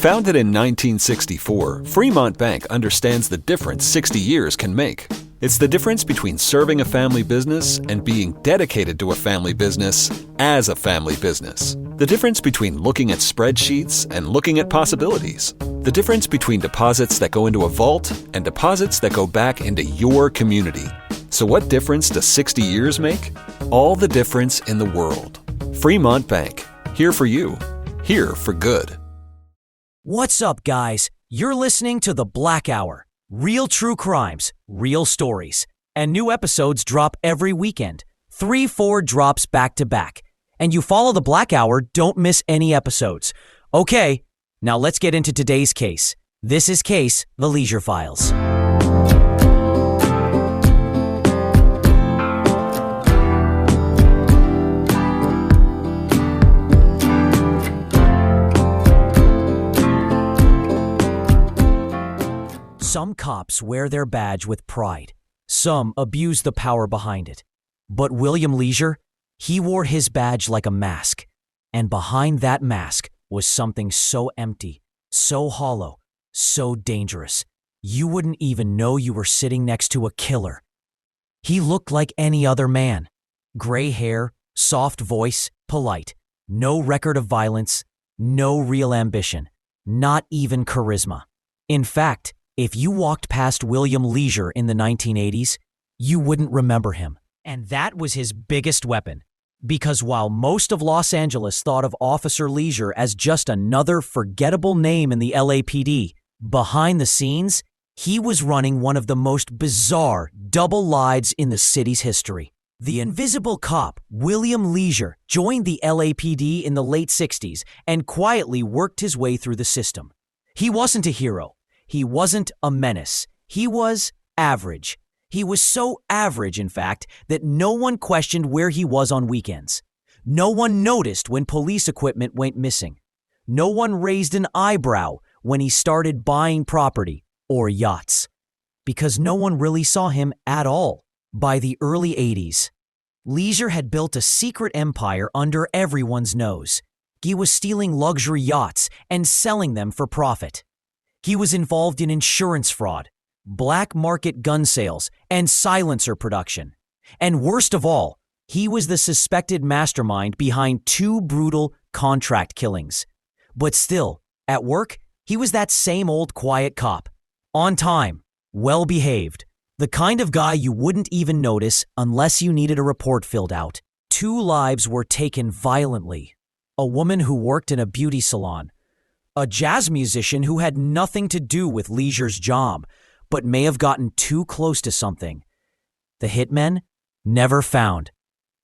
Founded in 1964, Fremont Bank understands the difference 60 years can make. It's the difference between serving a family business and being dedicated to a family business as a family business. The difference between looking at spreadsheets and looking at possibilities. The difference between deposits that go into a vault and deposits that go back into your community. So what difference does 60 years make? All the difference in the world. Fremont Bank. Here for you. Here for good. What's up, guys? You're listening to The Black Hour. Real true crimes, real stories. And new episodes drop every weekend. 3-4 drops back to back. And you follow The Black Hour, don't miss any episodes. Okay, now let's get into today's case. This is Case The Leisure Files. Some cops wear their badge with pride. Some abuse the power behind it. But William Leisure, he wore his badge like a mask. And behind that mask was something so empty, so hollow, so dangerous. You wouldn't even know you were sitting next to a killer. He looked like any other man. Gray hair, soft voice, polite. No record of violence, no real ambition, not even charisma. In fact, if you walked past William Leisure in the 1980s, you wouldn't remember him. And that was his biggest weapon. Because while most of Los Angeles thought of Officer Leisure as just another forgettable name in the LAPD, behind the scenes, he was running one of the most bizarre double lives in the city's history. The invisible cop, William Leisure, joined the LAPD in the late 60s and quietly worked his way through the system. He wasn't a hero. He wasn't a menace. He was average. He was so average, in fact, that no one questioned where he was on weekends. No one noticed when police equipment went missing. No one raised an eyebrow when he started buying property or yachts. Because no one really saw him at all. By the early 80s, Leisure had built a secret empire under everyone's nose. He was stealing luxury yachts and selling them for profit. He was involved in insurance fraud, black market gun sales, and silencer production. And worst of all, he was the suspected mastermind behind 2 brutal contract killings. But still, at work, he was that same old quiet cop. On time, well-behaved, the kind of guy you wouldn't even notice unless you needed a report filled out. 2 lives were taken violently. A woman who worked in a beauty salon, a jazz musician who had nothing to do with Leisure's job, but may have gotten too close to something. The hitmen never found.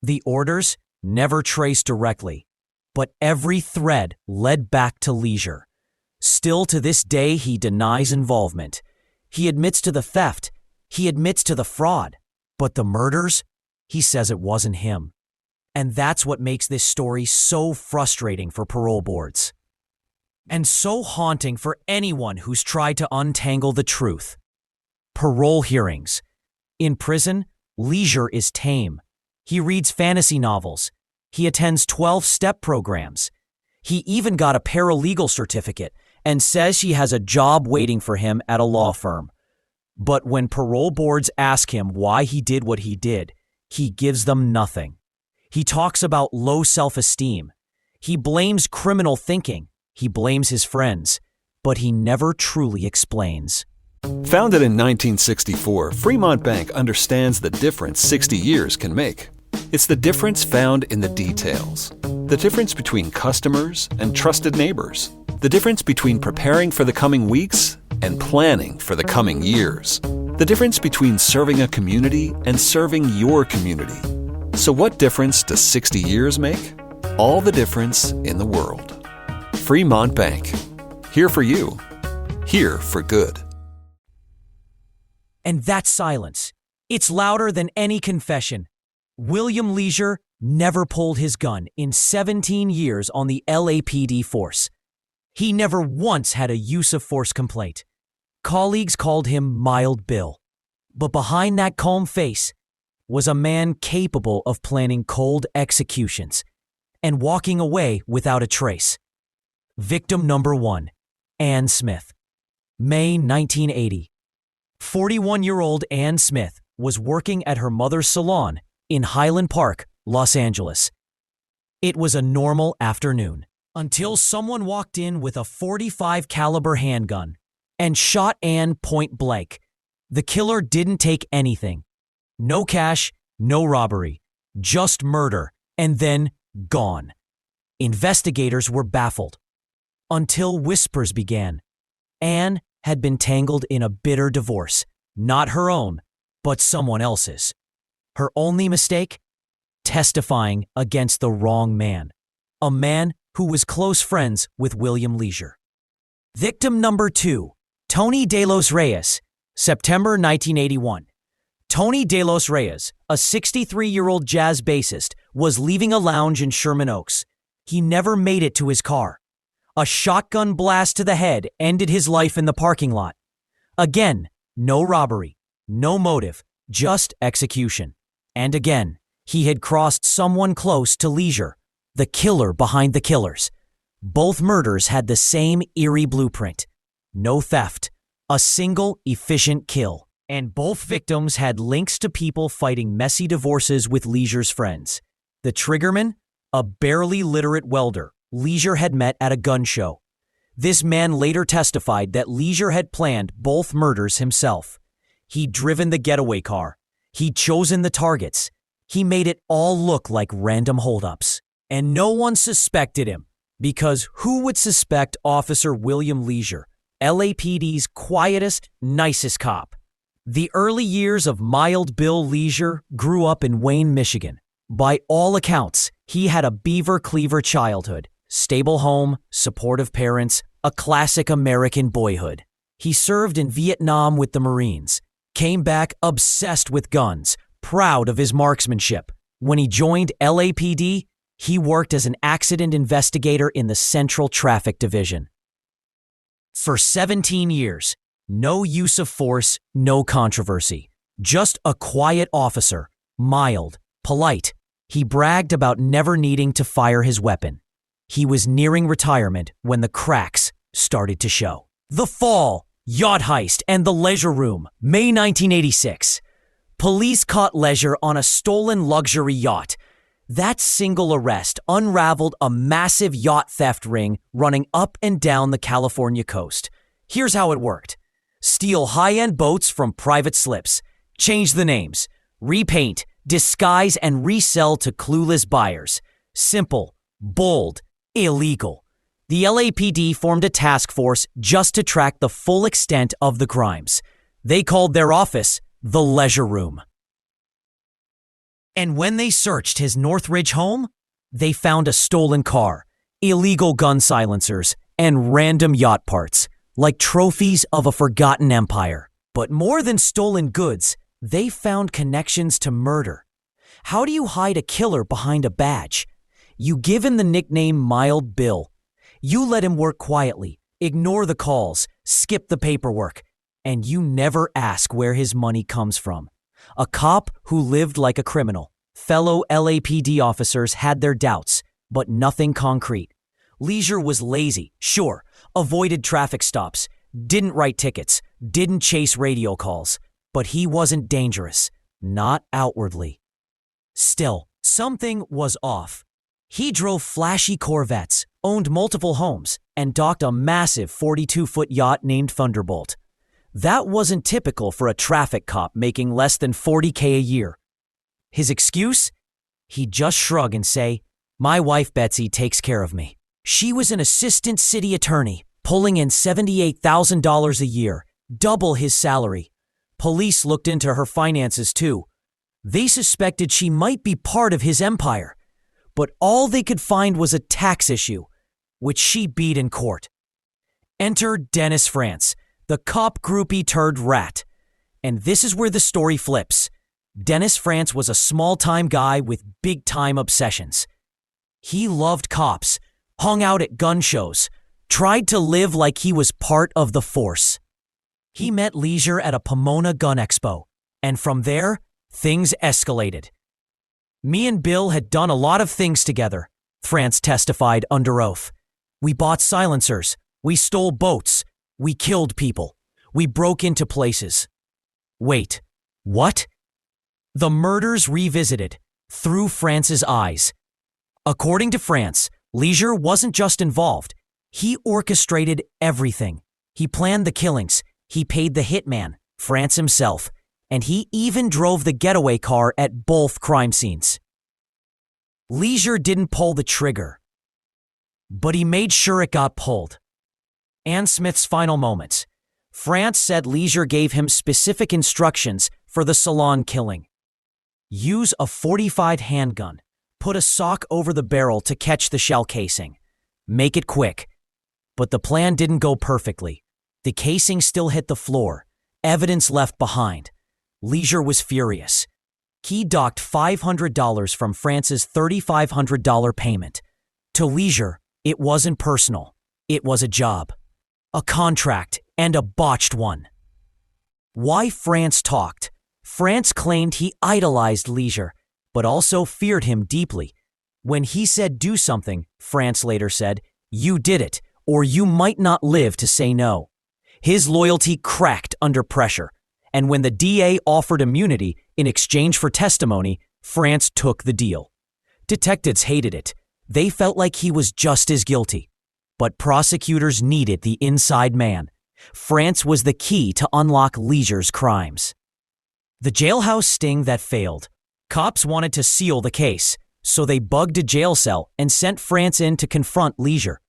The orders never traced directly. But every thread led back to Leisure. Still to this day, he denies involvement. He admits to the theft. He admits to the fraud. But the murders? He says it wasn't him. And that's what makes this story so frustrating for parole boards. And so haunting for anyone who's tried to untangle the truth. Parole hearings. In prison, Leisure is tame. He reads fantasy novels. He attends 12-step programs. He even got a paralegal certificate and says he has a job waiting for him at a law firm. But when parole boards ask him why he did what he did, he gives them nothing. He talks about low self-esteem. He blames criminal thinking. He blames his friends, but he never truly explains. Founded in 1964, Fremont Bank understands the difference 60 years can make. It's the difference found in the details. The difference between customers and trusted neighbors. The difference between preparing for the coming weeks and planning for the coming years. The difference between serving a community and serving your community. So what difference does 60 years make? All the difference in the world. Fremont Bank. Here for you. Here for good. And that silence, it's louder than any confession. William Leisure never pulled his gun in 17 years on the LAPD force. He never once had a use of force complaint. Colleagues called him Mild Bill. But behind that calm face was a man capable of planning cold executions and walking away without a trace. Victim number 1, Ann Smith. May 1980. 41-year-old Ann Smith was working at her mother's salon in Highland Park, Los Angeles. It was a normal afternoon until someone walked in with a .45 caliber handgun and shot Ann point blank. The killer didn't take anything. No cash, no robbery, just murder, and then gone. Investigators were baffled until whispers began. Ann had been tangled in a bitter divorce, not her own, but someone else's. Her only mistake? Testifying against the wrong man, a man who was close friends with William Leisure. Victim number 2, Tony De Los Reyes, September 1981. Tony De Los Reyes, a 63-year-old jazz bassist, was leaving a lounge in Sherman Oaks. He never made it to his car. A shotgun blast to the head ended his life in the parking lot. Again, no robbery, no motive, just execution. And again, he had crossed someone close to Leisure, the killer behind the killers. Both murders had the same eerie blueprint. No theft, a single efficient kill. And both victims had links to people fighting messy divorces with Leisure's friends. The triggerman? A barely literate welder Leisure had met at a gun show. This man later testified that Leisure had planned both murders himself. He'd driven the getaway car. He'd chosen the targets. He made it all look like random holdups. And no one suspected him, because who would suspect Officer William Leisure, LAPD's quietest, nicest cop? The early years of Mild Bill Leisure grew up in Wayne, Michigan. By all accounts, he had a beaver cleaver childhood, stable home, supportive parents, a classic American boyhood. He served in Vietnam with the Marines, came back obsessed with guns, proud of his marksmanship. When he joined LAPD, he worked as an accident investigator in the Central Traffic Division. For 17 years, no use of force, no controversy. Just a quiet officer, mild, polite. He bragged about never needing to fire his weapon. He was nearing retirement when the cracks started to show. The Fall, Yacht Heist, and the Leisure Room, May 1986. Police caught Leisure on a stolen luxury yacht. That single arrest unraveled a massive yacht theft ring running up and down the California coast. Here's how it worked. Steal high-end boats from private slips, change the names, repaint, disguise, and resell to clueless buyers. Simple, bold, illegal. The LAPD formed a task force just to track the full extent of the crimes. They called their office the Leisure Room. And when they searched his Northridge home, they found a stolen car, illegal gun silencers, and random yacht parts, like trophies of a forgotten empire. But more than stolen goods, they found connections to murder. How do you hide a killer behind a badge? You give him the nickname Mild Bill. You let him work quietly, ignore the calls, skip the paperwork, and you never ask where his money comes from. A cop who lived like a criminal. Fellow LAPD officers had their doubts, but nothing concrete. Leisure was lazy, sure, avoided traffic stops, didn't write tickets, didn't chase radio calls, but he wasn't dangerous, not outwardly. Still, something was off. He drove flashy Corvettes, owned multiple homes, and docked a massive 42-foot yacht named Thunderbolt. That wasn't typical for a traffic cop making less than $40K a year. His excuse? He'd just shrug and say, "My wife Betsy takes care of me." She was an assistant city attorney, pulling in $78,000 a year, double his salary. Police looked into her finances too. They suspected she might be part of his empire, but all they could find was a tax issue, which she beat in court. Enter Dennis France, the cop groupie turned rat. And this is where the story flips. Dennis France was a small-time guy with big-time obsessions. He loved cops, hung out at gun shows, tried to live like he was part of the force. He met Leisure at a Pomona Gun Expo, and from there, things escalated. "Me and Bill had done a lot of things together," France testified under oath. "We bought silencers, We stole boats. We killed people. We broke into places. Wait, what? The murders revisited, through France's eyes. According to France, Leisure wasn't just involved. He orchestrated everything. He planned the killings. He paid the hitman, France himself. And he even drove the getaway car at both crime scenes. Leisure didn't pull the trigger, but he made sure it got pulled. Anne Smith's final moments. France said Leisure gave him specific instructions for the salon killing. Use a .45 handgun. Put a sock over the barrel to catch the shell casing. Make it quick. But the plan didn't go perfectly. The casing still hit the floor. Evidence left behind. Leisure was furious. He docked $500 from France's $3,500 payment. To Leisure, it wasn't personal. It was a job. A contract, and a botched one. Why France talked? France claimed he idolized Leisure, but also feared him deeply. When he said do something, France later said, you did it, or you might not live to say no. His loyalty cracked under pressure, and when the DA offered immunity in exchange for testimony, France took the deal. Detectives hated it. They felt like he was just as guilty. But prosecutors needed the inside man. France was the key to unlock Leisure's crimes. The jailhouse sting that failed. Cops wanted to seal the case, so they bugged a jail cell and sent France in to confront Leisure.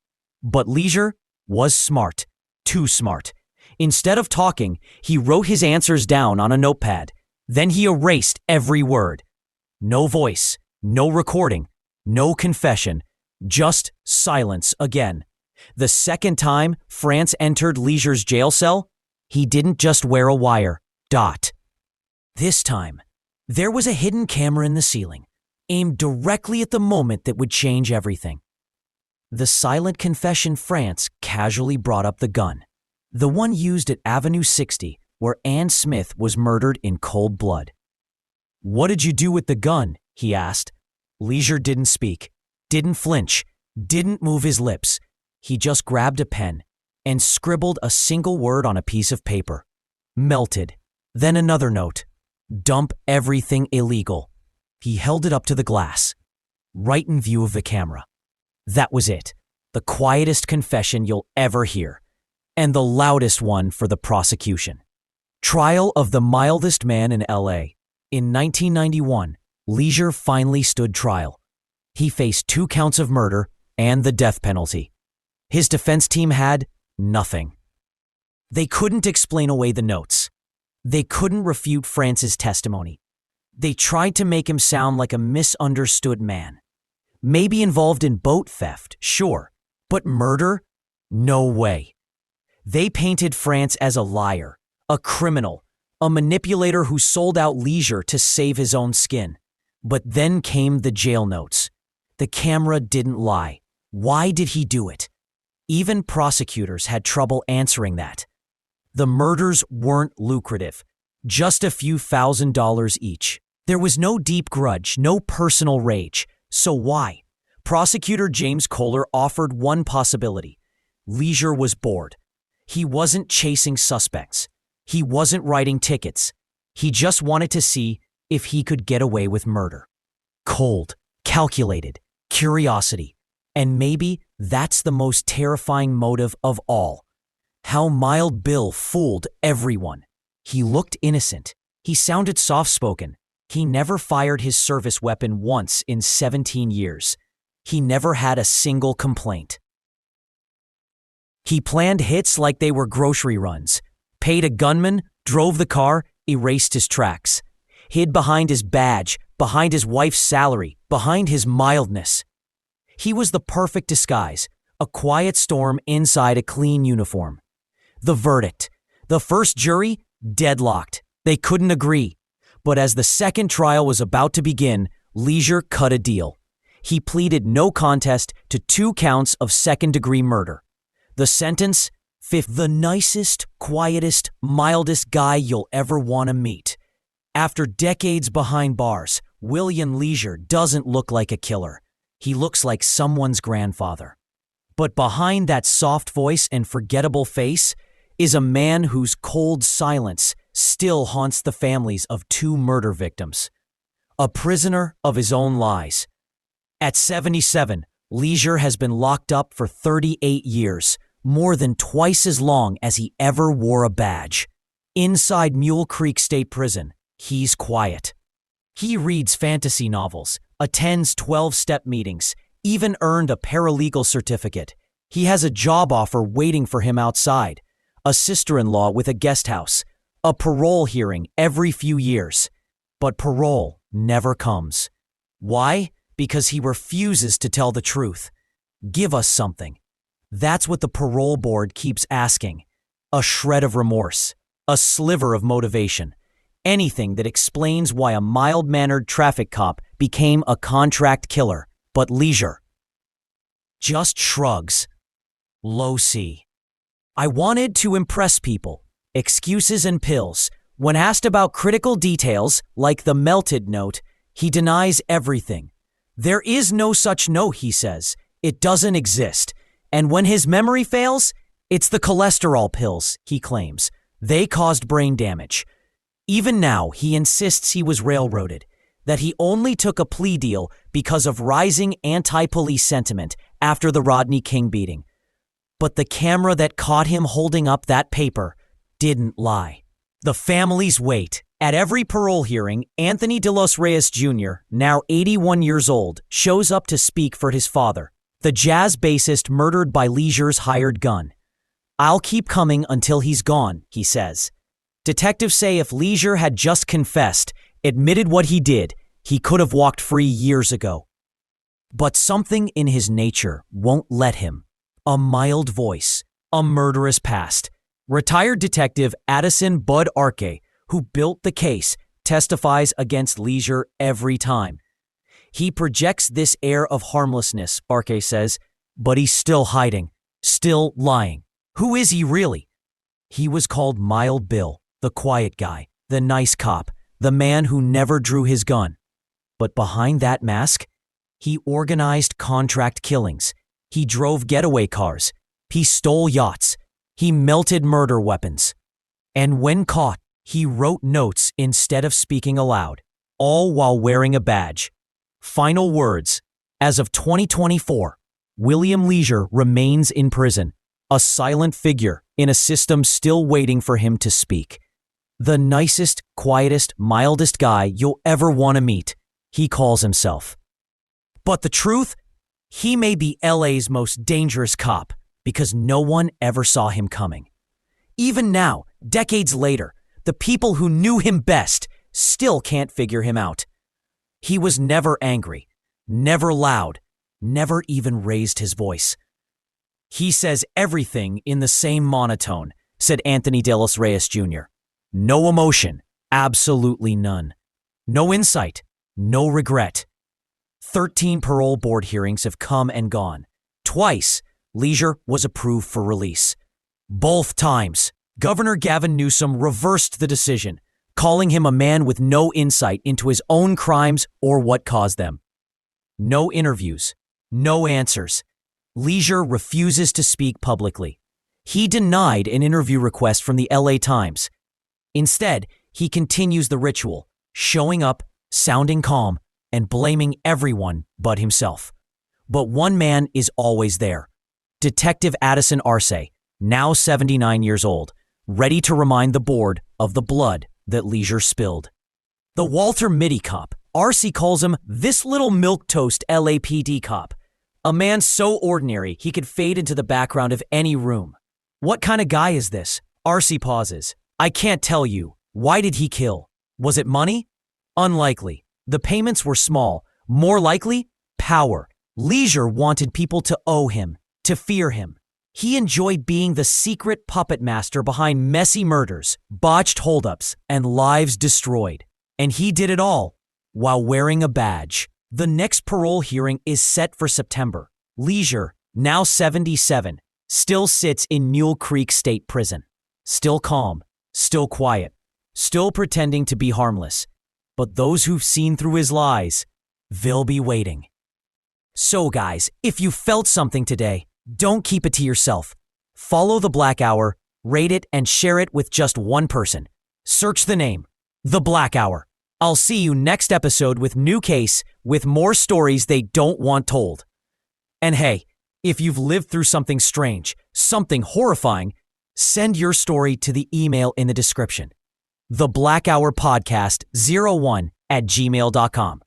But Leisure was smart. Too smart. Instead of talking, he wrote his answers down on a notepad. Then he erased every word. No voice, no recording, no confession, just silence again. The second time France entered Leisure's jail cell, he didn't just wear a wire. This time, there was a hidden camera in the ceiling, aimed directly at the moment that would change everything. The silent confession France casually brought up the gun. The one used at Avenue 60, where Anne Smith was murdered in cold blood. What did you do with the gun? He asked. Leisure didn't speak, didn't flinch, didn't move his lips. He just grabbed a pen and scribbled a single word on a piece of paper. Melted. Then another note. Dump everything illegal. He held it up to the glass, right in view of the camera. That was it. The quietest confession you'll ever hear. And the loudest one for the prosecution. Trial of the mildest man in L.A. In 1991, Leisure finally stood trial. He faced 2 counts of murder and the death penalty. His defense team had nothing. They couldn't explain away the notes. They couldn't refute France's testimony. They tried to make him sound like a misunderstood man. Maybe involved in boat theft, sure, but murder? No way. They painted France as a liar, a criminal, a manipulator who sold out Leisure to save his own skin. But then came the jail notes. The camera didn't lie. Why did he do it? Even prosecutors had trouble answering that. The murders weren't lucrative, just a few $1,000s each. There was no deep grudge, no personal rage. So why? Prosecutor James Kohler offered one possibility. Leisure was bored. He wasn't chasing suspects. He wasn't writing tickets. He just wanted to see if he could get away with murder. Cold, calculated, curiosity. And maybe that's the most terrifying motive of all. How Mild Bill fooled everyone. He looked innocent. He sounded soft-spoken. He never fired his service weapon once in 17 years. He never had a single complaint. He planned hits like they were grocery runs, paid a gunman, drove the car, erased his tracks, hid behind his badge, behind his wife's salary, behind his mildness. He was the perfect disguise, a quiet storm inside a clean uniform. The verdict. The first jury, deadlocked. They couldn't agree. But as the second trial was about to begin, Leisure cut a deal. He pleaded no contest to 2 counts of second-degree murder. The sentence, 5th, the nicest, quietest, mildest guy you'll ever want to meet. After decades behind bars, William Leisure doesn't look like a killer. He looks like someone's grandfather. But behind that soft voice and forgettable face is a man whose cold silence still haunts the families of 2 murder victims. A prisoner of his own lies. At 77, Leisure has been locked up for 38 years, more than twice as long as he ever wore a badge. Inside Mule Creek State Prison, he's quiet. He reads fantasy novels, attends 12-step meetings, even earned a paralegal certificate. He has a job offer waiting for him outside, a sister-in-law with a guest house, a parole hearing every few years. But parole never comes. Why? Because he refuses to tell the truth. Give us something. That's what the parole board keeps asking. A shred of remorse, a sliver of motivation, anything that explains why a mild-mannered traffic cop became a contract killer. But Leisure just shrugs. Low C. I wanted to impress people. Excuses and pills. When asked about critical details, like the melted note, he denies everything. There is no such note, he says. It doesn't exist. And when his memory fails, it's the cholesterol pills, he claims. They caused brain damage. Even now, he insists he was railroaded, that he only took a plea deal because of rising anti-police sentiment after the Rodney King beating. But the camera that caught him holding up that paper didn't lie. The families wait. At every parole hearing, Anthony De Los Reyes Jr., now 81 years old, shows up to speak for his father, the jazz bassist murdered by Leisure's hired gun. I'll keep coming until he's gone, he says. Detectives say if Leisure had just confessed, admitted what he did, he could have walked free years ago. But something in his nature won't let him. A mild voice, a murderous past. Retired detective Addison Bud Arke, who built the case, testifies against Leisure every time. He projects this air of harmlessness, Arke says, but he's still hiding, still lying. Who is he really? He was called Mild Bill, the quiet guy, the nice cop, the man who never drew his gun. But behind that mask, he organized contract killings. He drove getaway cars. He stole yachts. He melted murder weapons. And when caught, he wrote notes instead of speaking aloud, all while wearing a badge. Final words. As of 2024, William Leisure remains in prison, a silent figure in a system still waiting for him to speak. The nicest, quietest, mildest guy you'll ever want to meet, he calls himself. But the truth? He may be LA's most dangerous cop because no one ever saw him coming. Even now, decades later, the people who knew him best still can't figure him out. He was never angry, never loud, never even raised his voice. He says everything in the same monotone, said Anthony De Los Reyes Jr. No emotion, absolutely none. No insight, no regret. 13 parole board hearings have come and gone. Twice, Leisure was approved for release. Both times, Governor Gavin Newsom reversed the decision, calling him a man with no insight into his own crimes or what caused them. No interviews, no answers. Leisure refuses to speak publicly. He denied an interview request from the LA Times. Instead, he continues the ritual, showing up, sounding calm, and blaming everyone but himself. But one man is always there. Detective Addison Arce, now 79 years old, ready to remind the board of the blood that Leisure spilled. The Walter Mitty cop, Arce calls him this little milquetoast LAPD cop, a man so ordinary he could fade into the background of any room. What kind of guy is this? Arce pauses. I can't tell you. Why did he kill? Was it money? Unlikely. The payments were small. More likely, power. Leisure wanted people to owe him, to fear him. He enjoyed being the secret puppet master behind messy murders, botched holdups, and lives destroyed. And he did it all while wearing a badge. The next parole hearing is set for September. Leisure, now 77, still sits in Mule Creek State Prison. Still calm, still quiet, still pretending to be harmless. But those who've seen through his lies, they'll be waiting. So guys, if you felt something today, Don't keep it to yourself. Follow The Black Hour, rate it, and share it with just one person. Search the name, The Black Hour. I'll see you next episode with new case with more stories they don't want told. And hey, if you've lived through something strange, something horrifying, send your story to the email in the description. The Black Hour Podcast 01@gmail.com.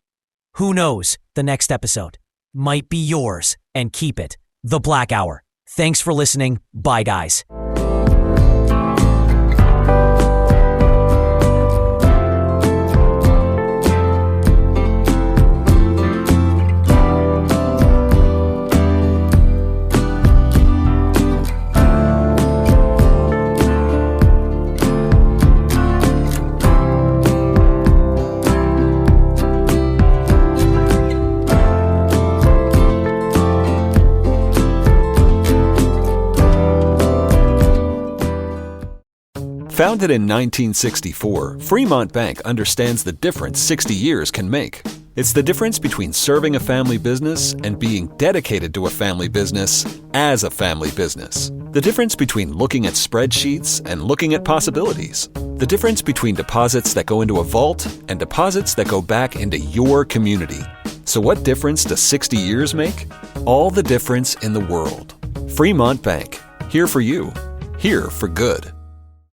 Who knows, the next episode might be yours, and keep it The Black Hour. Thanks for listening. Bye, guys. Founded in 1964, Fremont Bank understands the difference 60 years can make. It's the difference between serving a family business and being dedicated to a family business as a family business. The difference between looking at spreadsheets and looking at possibilities. The difference between deposits that go into a vault and deposits that go back into your community. So what difference does 60 years make? All the difference in the world. Fremont Bank. Here for you. Here for good.